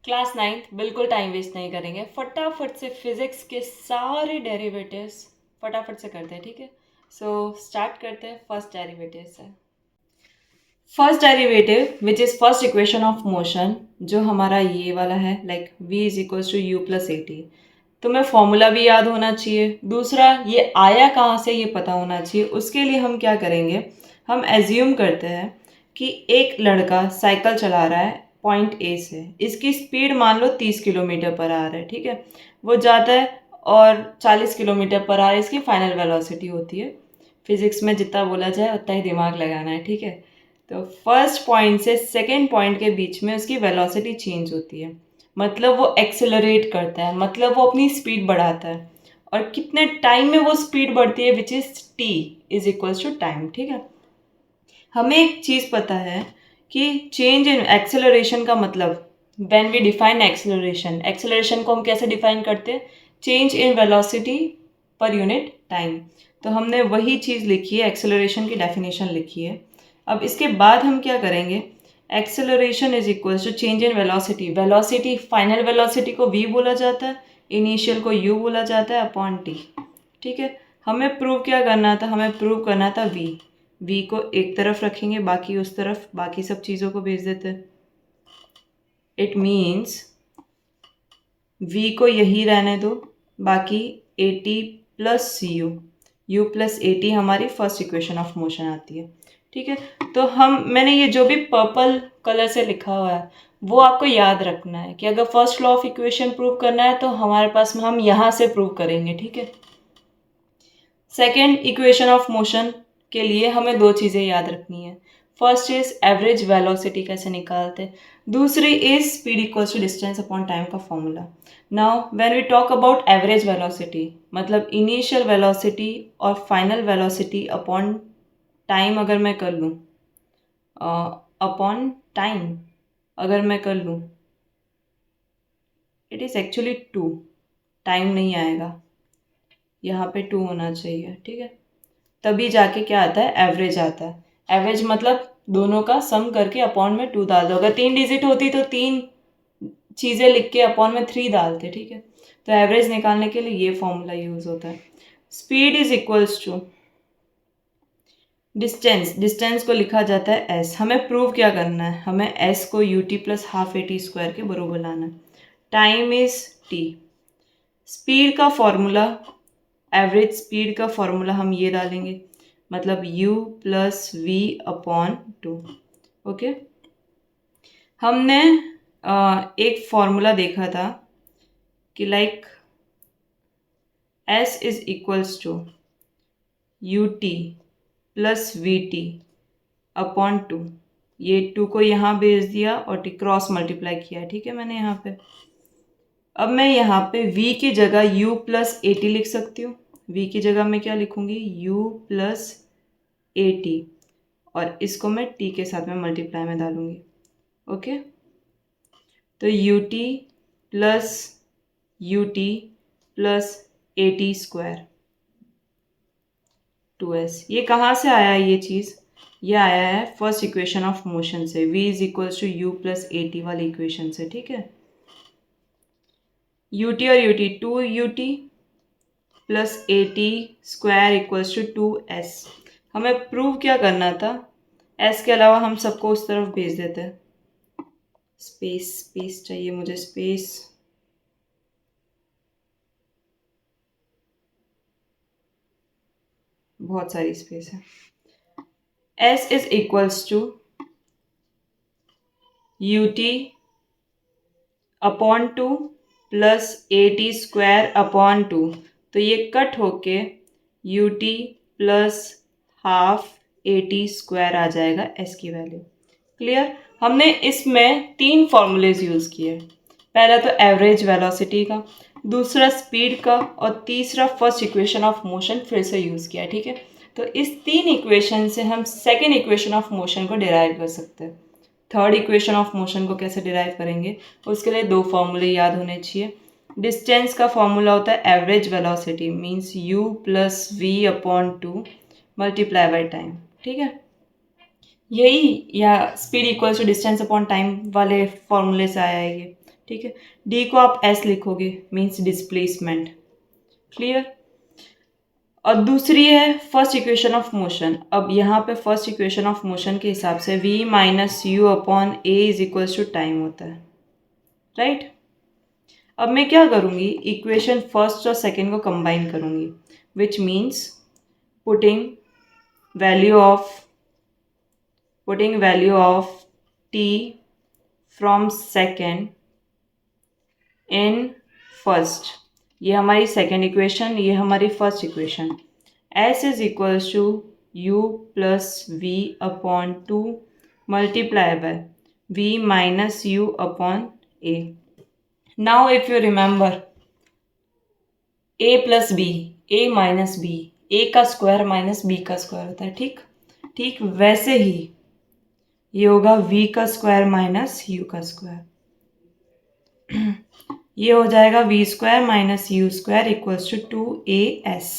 Class ninth, बिल्कुल time waste नहीं करेंगे, फटाफट से फिजिक्स के सारे डेरिवेटिव्स फटाफट से करते हैं, ठीक है। सो स्टार्ट करते हैं फर्स्ट डेरिवेटिव से। First derivative which is first equation of motion, जो हमारा ये वाला है, like v is equals to u plus a t. तुम्हें फॉर्मूला भी याद होना चाहिए, दूसरा ये आया कहाँ से ये पता होना चाहिए। उसके लिए हम क्या करेंगे, हम एज्यूम करते हैं कि एक लड़का साइकिल चला रहा है पॉइंट ए से, इसकी स्पीड मान लो 30 किलोमीटर पर आवर है, ठीक है। वो जाता है और 40 किलोमीटर पर आवर इसकी फाइनल वेलोसिटी होती है। फिजिक्स में जितना बोला जाए उतना ही दिमाग लगाना है, ठीक है। तो फर्स्ट पॉइंट से सेकेंड पॉइंट के बीच में उसकी वेलोसिटी चेंज होती है, मतलब वो एक्सेलरेट करता है, मतलब वो अपनी स्पीड बढ़ाता है। और कितने टाइम में वो स्पीड बढ़ती है, which is t is equals to time, ठीक है। हमें एक चीज़ पता है कि चेंज इन एक्सेलरेशन का मतलब, when we define acceleration, acceleration को हम कैसे डिफाइन करते हैं, change in velocity per unit time. तो हमने वही चीज़ लिखी है, एक्सेलरेशन की डेफिनेशन लिखी है। अब इसके बाद हम क्या करेंगे, acceleration is equals to change in velocity. Velocity, final velocity को v बोला जाता है, इनिशियल को u बोला जाता है अपॉन t, ठीक है। हमें प्रूव क्या करना था, हमें प्रूव करना था v को एक तरफ रखेंगे, बाकी उस तरफ, बाकी सब चीज़ों को भेज देते हैं। इट मीन्स v को यही रहने दो, बाकी a t plus c u plus a t हमारी फर्स्ट इक्वेशन ऑफ मोशन आती है, ठीक है। तो मैंने ये जो भी पर्पल कलर से लिखा हुआ है वो आपको याद रखना है कि अगर first law of equation prove करना है तो हमारे पास में हम यहाँ से प्रूव करेंगे, ठीक है। सेकेंड इक्वेशन ऑफ मोशन के लिए हमें दो चीज़ें याद रखनी है। फर्स्ट इज एवरेज वेलोसिटी कैसे निकालते हैं, दूसरी is speed equals to distance upon time का formula. Now when we talk about average velocity, मतलब इनिशियल वेलोसिटी और फाइनल वेलोसिटी अपॉन टाइम अगर मैं कर लूँ, अपॉन टाइम अगर मैं कर लूँ, इट इज़ एक्चुअली 2, टाइम नहीं आएगा, यहाँ पे 2 होना चाहिए, ठीक है। तभी जाके क्या आता है, एवरेज आता है। एवरेज मतलब दोनों का सम करके अपॉन में 2 डाल दो। अगर 3 डिजिट होती तो 3 चीज़ें लिख के अपॉन में 3 डालते, ठीक है। तो एवरेज निकालने के लिए ये फॉर्मूला यूज़ होता है। Speed is equals to distance, distance को लिखा जाता है एस। हमें प्रूव क्या करना है, हमें एस को u t plus half a t square के बराबर लाना है। Time is t. स्पीड का फॉर्मूला, एवरेज स्पीड का फॉर्मूला हम ये डालेंगे, मतलब u plus v upon 2, okay. हमने एक फॉर्मूला देखा था कि like s is equals to u t plus v t upon 2। ये 2 को यहाँ भेज दिया और टी क्रॉस मल्टीप्लाई किया, ठीक है, मैंने यहाँ पे। अब मैं यहाँ पे v की जगह u प्लस ए टी लिख सकती हूँ। v की जगह मैं क्या लिखूँगी, u प्लस ए टी, और इसको मैं t के साथ में मल्टीप्लाई में डालूँगी, ओके। तो you t plus a t square 2s, ये कहाँ से आया है ये चीज़, ये आया है फर्स्ट इक्वेशन ऑफ मोशन से, v is equals to u plus a t वाली इक्वेशन से, ठीक है। यू टी और u t, 2ut plus a t square equals to 2s। हमें प्रूव क्या करना था, s के अलावा हम सबको उस तरफ भेज देते हैं। स्पेस चाहिए मुझे, स्पेस। बहुत सारी स्पेस है। s is equals to u t upon 2 plus a t square upon 2। तो ये कट होके u t plus half a t square आ जाएगा s की वैल्यू। क्लियर। हमने इसमें 3 फॉर्मूलेज यूज़ किए, पहला तो एवरेज वेलोसिटी का, दूसरा स्पीड का, और तीसरा फर्स्ट इक्वेशन ऑफ मोशन फिर से यूज़ किया, ठीक है। तो इस 3 इक्वेशन से हम सेकेंड इक्वेशन ऑफ मोशन को डिराइव कर सकते हैं। थर्ड इक्वेशन ऑफ मोशन को कैसे डिराइव करेंगे, उसके लिए 2 फॉर्मूले याद होने चाहिए। डिस्टेंस का फॉर्मूला होता है average velocity, means u plus v upon 2 multiply by time, ठीक है। यही, या speed equals to distance upon time वाले फॉर्मूले से आया है ये। ठीक है। डी को आप एस लिखोगे, मीन्स डिस्प्लेसमेंट। क्लियर। और दूसरी है फर्स्ट इक्वेशन ऑफ मोशन। अब यहाँ पे फर्स्ट इक्वेशन ऑफ मोशन के हिसाब से v minus u upon a is equals to time होता है, राइट। अब मैं क्या करूँगी, इक्वेशन फर्स्ट और सेकेंड को कंबाइन करूँगी, which means putting value of t from second in first. ये हमारी सेकेंड इक्वेशन, ये हमारी first equation. s is equals to u plus v upon 2 multiply by v minus u upon ए। Now if you remember a plus b, a minus B, a का square minus b का square होता है, ठीक। ठीक वैसे ही ये होगा v का स्क्वायर माइनस u का स्क्वायर। ये हो जाएगा v square minus u square equals to 2as,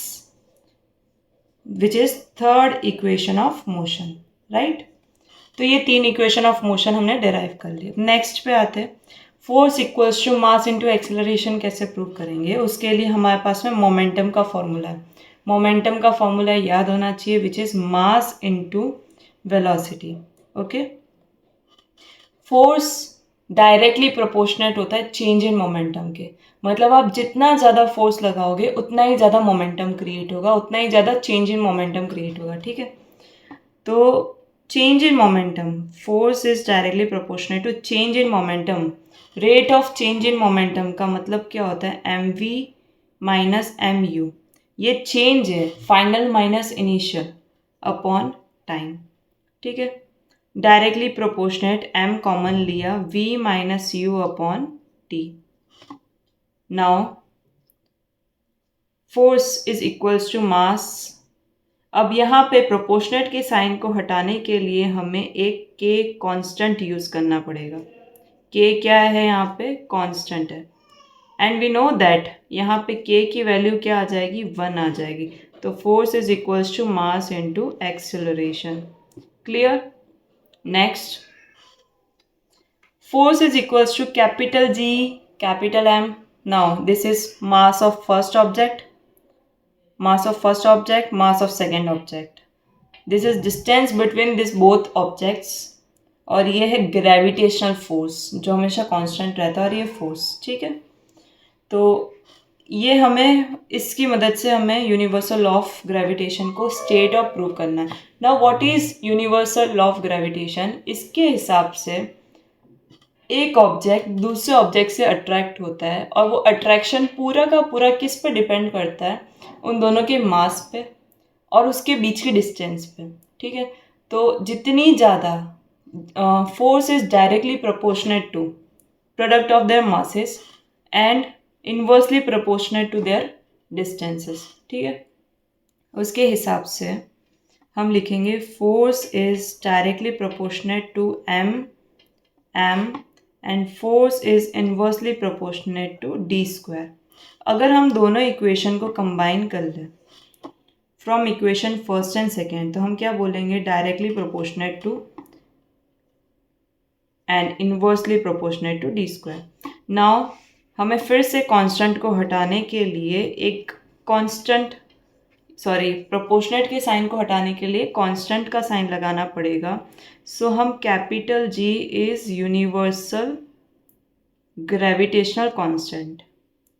which is third equation of motion, right. तो ये 3 इक्वेशन ऑफ मोशन हमने डिराइव कर लिए। नेक्स्ट पे आते हैं, force equals to mass into acceleration कैसे प्रूव करेंगे। उसके लिए हमारे पास में मोमेंटम का फॉर्मूला है। मोमेंटम का फॉर्मूला याद होना चाहिए, which is mass into velocity. Okay. Force directly proportionate होता है चेंज इन मोमेंटम के। मतलब आप जितना ज़्यादा फोर्स लगाओगे उतना ही ज़्यादा मोमेंटम क्रिएट होगा, उतना ही ज़्यादा चेंज इन मोमेंटम क्रिएट होगा, ठीक है। तो change in momentum, force is directly proportionate to change in momentum. Rate of change in momentum का मतलब क्या होता है, m v minus m u. ये चेंज है final minus initial upon time, ठीक है। डायरेक्टली प्रोपोर्शनेट, m कॉमन लिया, v minus u upon t. Now force is equals to mass. अब यहाँ पे प्रोपोर्शनेट के साइन को हटाने के लिए हमें एक k कांस्टेंट यूज करना पड़ेगा। k क्या है, यहाँ पे कांस्टेंट है, एंड वी नो दैट यहाँ पे k की वैल्यू क्या आ जाएगी, 1 आ जाएगी। तो force is equals to mass into acceleration. Clear. Next, force is equals to capital G, capital M. Now this is mass of first object, mass of second object. This is distance between these both objects. और ये है gravitational force जो हमेशा constant रहता है, और ये force, ठीक है। तो ये हमें इसकी मदद से हमें यूनिवर्सल लॉ ऑफ ग्रेविटेशन को स्टेट ऑफ प्रूव करना है। Now what is universal law of gravitation. इसके हिसाब से एक ऑब्जेक्ट दूसरे ऑब्जेक्ट से अट्रैक्ट होता है, और वो अट्रैक्शन पूरा का पूरा किस पे डिपेंड करता है, उन दोनों के मास पे और उसके बीच की डिस्टेंस पे, ठीक है। तो जितनी ज़्यादा force is directly proportionate to product of their masses and inversely proportionate to their distances, ठीक है। उसके हिसाब से हम लिखेंगे force is directly proportionate to m and force is inversely proportionate to d square. अगर हम दोनों इक्वेशन को कंबाइन कर लें from equation first and second, तो हम क्या बोलेंगे, directly proportionate to and inversely proportionate to d square. Now हमें फिर से कांस्टेंट को हटाने के लिए एक प्रोपोर्शनेट के साइन को हटाने के लिए कांस्टेंट का साइन लगाना पड़ेगा। सो हम capital G is universal gravitational constant,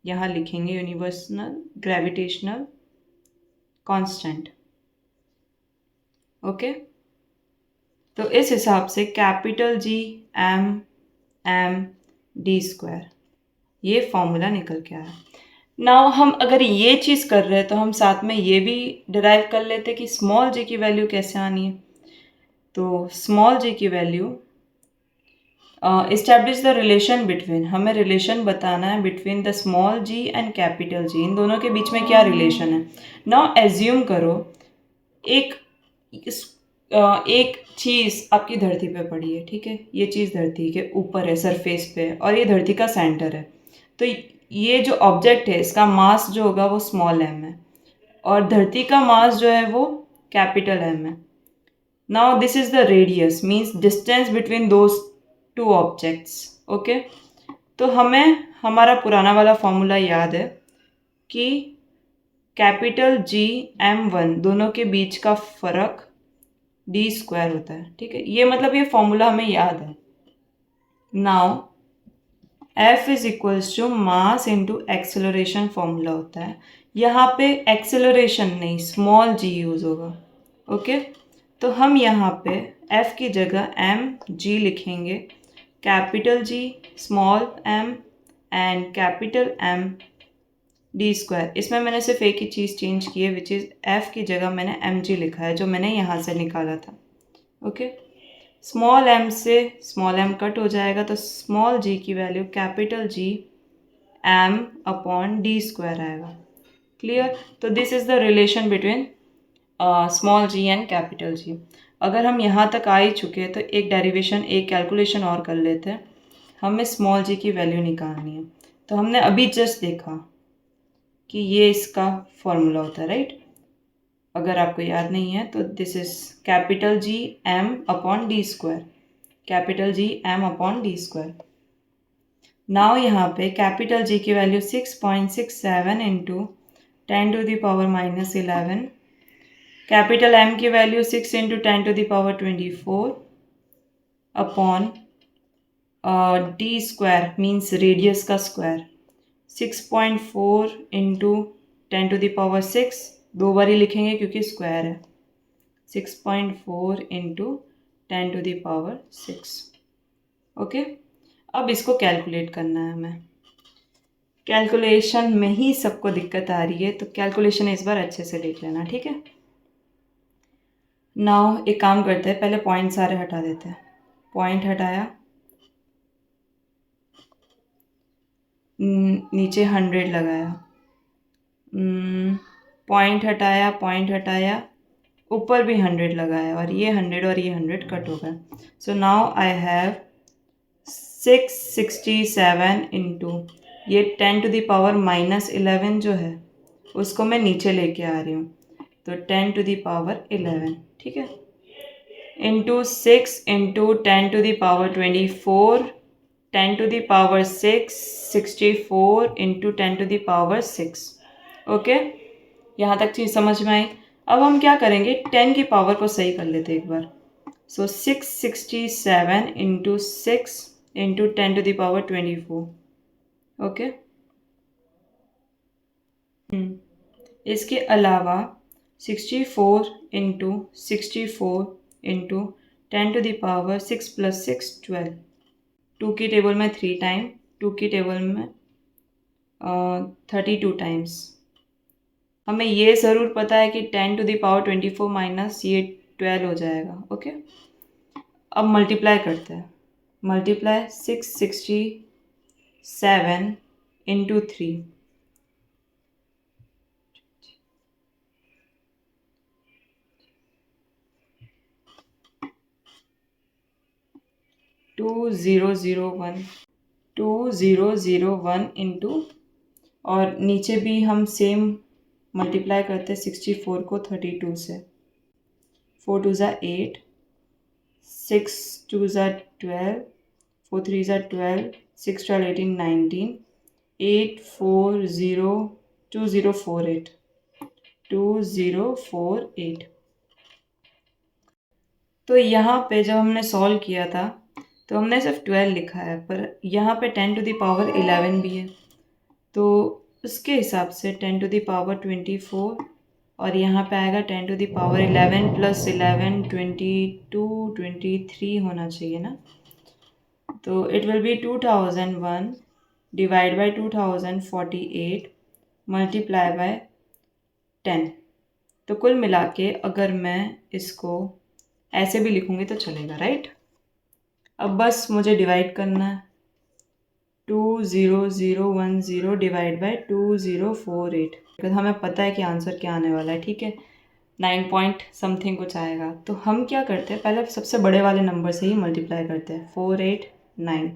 यहाँ लिखेंगे यूनिवर्सल ग्रेविटेशनल कांस्टेंट। ओके। तो इस हिसाब से capital G m d square, ये फॉर्मूला निकल के आया। नाउ हम अगर ये चीज़ कर रहे हैं तो हम साथ में ये भी डिराइव कर लेते कि स्मॉल g की वैल्यू कैसे आनी है। तो स्मॉल g की value establish the relation between, हमें रिलेशन बताना है between the small g and capital G, इन दोनों के बीच में क्या रिलेशन है। नाउ एज्यूम करो एक चीज़ आपकी धरती पे पड़ी है, ठीक है। ये चीज़ धरती के ऊपर है, सरफेस पे, और ये धरती का सेंटर है। तो ये जो ऑब्जेक्ट है इसका मास जो होगा वो स्मॉल m है, और धरती का मास जो है वो कैपिटल M है। Now this is the radius, means distance between those two objects. Okay. तो हमें हमारा पुराना वाला फॉर्मूला याद है कि कैपिटल GM1 दोनों के बीच का फ़र्क d² होता है, ठीक है। ये मतलब ये फॉर्मूला हमें याद है। Now F is equals to mass into acceleration formula होता है। यहाँ पे एक्सेलरेशन नहीं, स्मॉल g यूज़ होगा, ओके। तो हम यहाँ पे F की जगह mg लिखेंगे, capital G small m and capital M d²। इसमें मैंने सिर्फ एक ही चीज़ चेंज की है, विच इज़ F की जगह मैंने mg लिखा है, जो मैंने यहाँ से निकाला था, ओके। स्मॉल m से स्मॉल m कट हो जाएगा, तो स्मॉल g की value capital G m upon d² आएगा। क्लियर? तो this is the relation between small g and capital G। अगर हम यहाँ तक आ ही चुके हैं तो एक डेरिवेशन, एक कैलकुलेशन और कर लेते हैं। हमें स्मॉल g की वैल्यू निकालनी है। तो हमने अभी जस्ट देखा कि ये इसका फॉर्मूला होता है, राइट। अगर आपको याद नहीं है तो this is capital G m upon d², capital G m upon d²। Now यहाँ पे कैपिटल G की वैल्यू 6.67 इंटू 10⁻⁻11, कैपिटल M की value 6 into 10⁻24 upon d² means radius का स्क्वायर, 6.4 इंटू 10⁻6, दो बारी लिखेंगे क्योंकि स्क्वायर है, 6.4 इंटू 10⁻6, ओके। अब इसको कैलकुलेट करना है हमें। कैलकुलेशन में ही सबको दिक्कत आ रही है, तो कैलकुलेशन इस बार अच्छे से देख लेना, ठीक है। नाउ एक काम करते हैं, पहले पॉइंट सारे हटा देते हैं। पॉइंट हटाया, नीचे 100 लगाया, पॉइंट हटाया, पॉइंट हटाया, ऊपर भी 100 लगाया, और ये 100 और ये 100 कट हो गए। So now I have 667 into ये 10⁻⁻11 जो है उसको मैं नीचे लेके आ रही हूँ, तो 10⁻11, ठीक है, इंटू 6 इंटू 10⁻24, 10⁻6, 64 इंटू 10⁻6, ओके। यहाँ तक चीज़ समझ में आई। अब हम क्या करेंगे, 10 की पावर को सही कर लेते एक बार। सो 667 इंटू 6 इंटू 10⁻24, ओके। इसके अलावा 64 इंटू 64 इंटू 10⁻6 + 6 12, 2 की टेबल में 3 टाइम, 2 की टेबल में 32 टाइम्स। हमें ये ज़रूर पता है कि 10⁻24 माइनस ये 12 हो जाएगा, ओके। अब मल्टीप्लाई करते हैं, मल्टीप्लाई 667 इंटू 3, 2001 इंटू, और नीचे भी हम सेम मल्टीप्लाई करते हैं 64 को 32 से, 4 2 ज़ा 8, 6 2 ज़ा 12, 4 3 ज़ा 12, 6 12 18 19, 2048, 2048। तो यहाँ पे जब हमने सॉल्व किया था तो हमने सिर्फ 12 लिखा है, पर यहाँ पे 10⁻11 भी है, तो उसके हिसाब से 10⁻24, और यहाँ पे आएगा 10⁻11 + 11 22 23 होना चाहिए ना। तो it will be 2001 divide by 2048 multiply by 10। तो कुल मिला के अगर मैं इसको ऐसे भी लिखूँगी तो चलेगा, राइट। अब बस मुझे डिवाइड करना है, 20010 डिवाइड बाय 2048, बिकॉज हमें पता है कि आंसर क्या आने वाला है, ठीक है, 9 पॉइंट समथिंग कुछ आएगा। तो हम क्या करते हैं, पहले सबसे बड़े वाले नंबर से ही मल्टीप्लाई करते हैं, 489,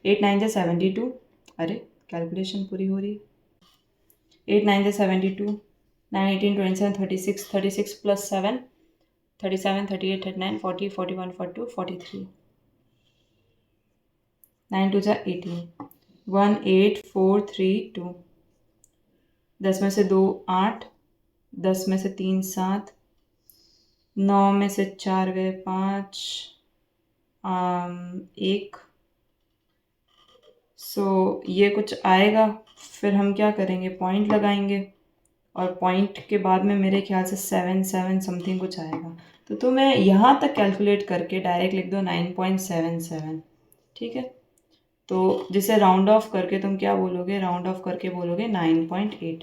8 9 = 72, अरे कैलकुलेशन पूरी हो रही है, 8 9 = 72, 9 18 27 36, 36 + 7 37, 38 39 40 41 42 43, 9 2 = 18, 18432। 10 में से 2 8, 10 में से 3 7, 9 में से 4 गए 5, 1। सो ये कुछ आएगा, फिर हम क्या करेंगे, पॉइंट लगाएंगे, और पॉइंट के बाद में मेरे ख्याल से 7 7 समथिंग कुछ आएगा। तो तुम्हें यहाँ तक कैलकुलेट करके डायरेक्ट लिख दो 9.77, ठीक है। तो जिसे राउंड ऑफ करके तुम क्या बोलोगे, राउंड ऑफ करके बोलोगे 9.8।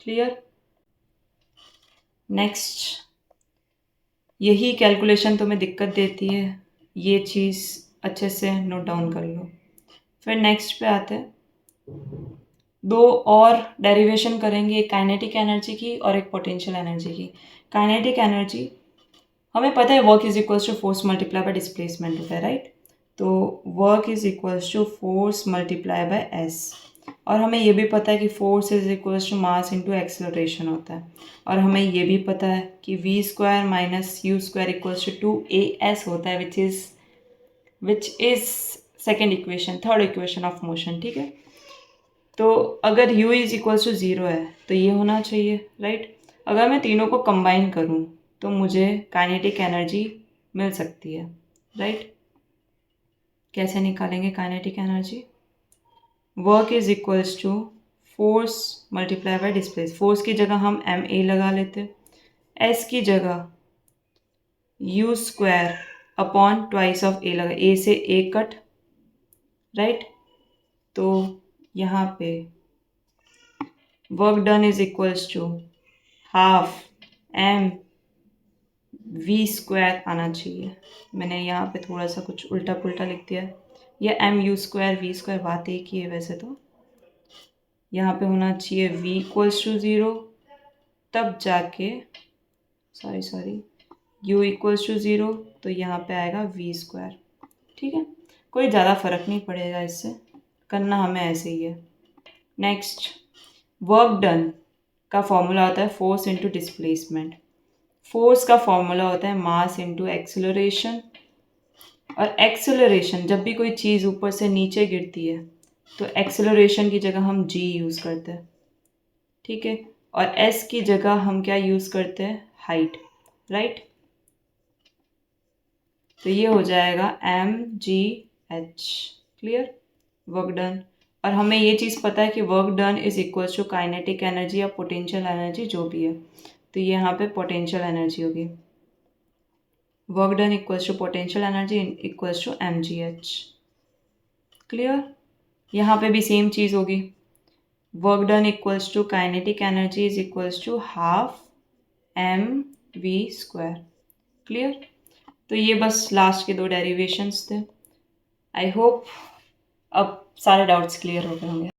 क्लियर। नेक्स्ट, यही कैलकुलेशन तुम्हें दिक्कत देती है, ये चीज़ अच्छे से नोट डाउन कर लो। फिर नेक्स्ट पे आते हैं, दो और डेरिवेशन करेंगे, एक काइनेटिक एनर्जी की और एक पोटेंशियल एनर्जी की। काइनेटिक एनर्जी हमें पता है work is equals to force multiply by displacement होता है, राइट। तो work is equals to force multiply by s, और हमें ये भी पता है कि force is equals to mass into acceleration होता है, और हमें ये भी पता है कि v square minus u square equals to 2as होता है, which is second equation, third equation of motion, ठीक है। तो अगर u इज इक्वल्स टू 0 है तो ये होना चाहिए, राइट। अगर मैं तीनों को कंबाइन करूँ तो मुझे काइनेटिक एनर्जी मिल सकती है, राइट। कैसे निकालेंगे kinetic energy, work is equals to force multiply by displace, force की जगह हम ma लगा लेते, s की जगह u square upon twice of a लगा, a से a कट, राइट। तो यहाँ पे work done is equals to half m v square आना चाहिए। मैंने यहाँ पे थोड़ा सा कुछ उल्टा पुल्टा लिख दिया है, यह m u square v square बात एक ही है वैसे तो। यहाँ पे होना चाहिए v इक्वल्स टू 0, तब जाके सॉरी u इक्वल्स टू 0, तो यहाँ पे आएगा v स्क्वायर, ठीक है। कोई ज़्यादा फर्क नहीं पड़ेगा, इससे करना हमें ऐसे ही है। नेक्स्ट, वर्क डन का फॉर्मूला होता है फोर्स इंटू डिस्प्लेसमेंट, फोर्स का फॉर्मूला होता है मास इंटू एक्सेलरेशन, और एक्सेलरेशन जब भी कोई चीज़ ऊपर से नीचे गिरती है तो एक्सेलरेशन की जगह हम g यूज़ करते हैं, ठीक है, और s की जगह हम क्या यूज़ करते हैं, हाइट, राइट। तो ये हो जाएगा mgh, क्लियर, वर्क डन। और हमें ये चीज़ पता है कि work done is equals to kinetic energy या पोटेंशियल एनर्जी जो भी है, तो ये यहाँ पे पोटेंशियल एनर्जी होगी, work done equals to potential energy equals to mgh, clear. यहाँ पे भी सेम चीज़ होगी, work done equals to kinetic energy is equals to half mv square, clear. तो ये बस लास्ट के दो डेरिवेशंस थे। आई होप अब सारे डाउट्स क्लियर हो गए होंगे।